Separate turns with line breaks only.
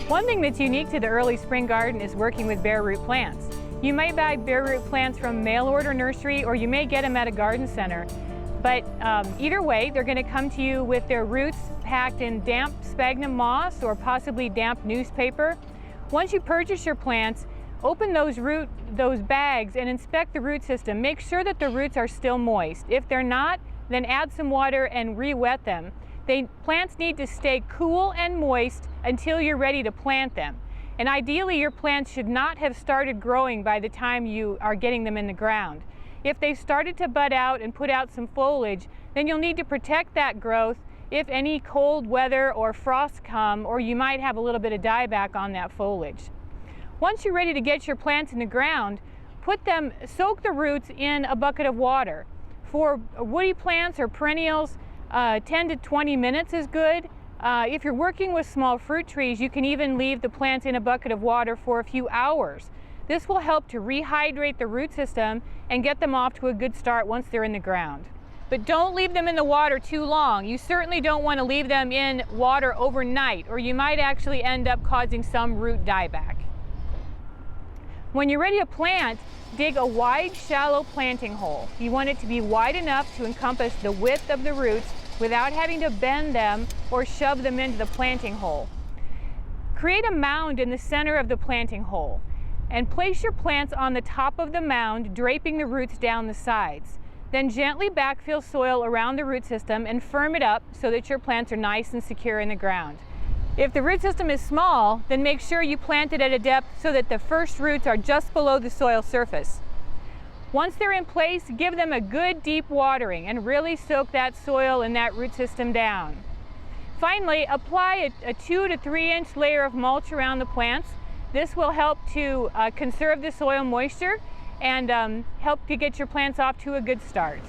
One thing that's unique to the early spring garden is working with bare root plants. You may buy bare root plants from mail order nursery, or you may get them at a garden center. But either way, they're going to come to you with their roots packed in damp sphagnum moss or possibly damp newspaper. Once you purchase your plants, open those bags and inspect the root system. Make sure that the roots are still moist. If they're not, then add some water and re-wet them. Plants need to stay cool and moist until you're ready to plant them. And ideally, your plants should not have started growing by the time you are getting them in the ground. If they've started to bud out and put out some foliage, then you'll need to protect that growth if any cold weather or frost come, or you might have a little bit of dieback on that foliage. Once you're ready to get your plants in the ground, soak the roots in a bucket of water. For woody plants or perennials, 10 to 20 minutes is good. If you're working with small fruit trees, you can even leave the plants in a bucket of water for a few hours. This will help to rehydrate the root system and get them off to a good start once they're in the ground. But don't leave them in the water too long. You certainly don't want to leave them in water overnight, or you might actually end up causing some root dieback. When you're ready to plant, dig a wide, shallow planting hole. You want it to be wide enough to encompass the width of the roots without having to bend them or shove them into the planting hole. Create a mound in the center of the planting hole and place your plants on the top of the mound, draping the roots down the sides. Then gently backfill soil around the root system and firm it up so that your plants are nice and secure in the ground. If the root system is small, then make sure you plant it at a depth so that the first roots are just below the soil surface. Once they're in place, give them a good deep watering and really soak that soil and that root system down. Finally, apply a 2 to 3 inch layer of mulch around the plants. This will help to conserve the soil moisture and help to get your plants off to a good start.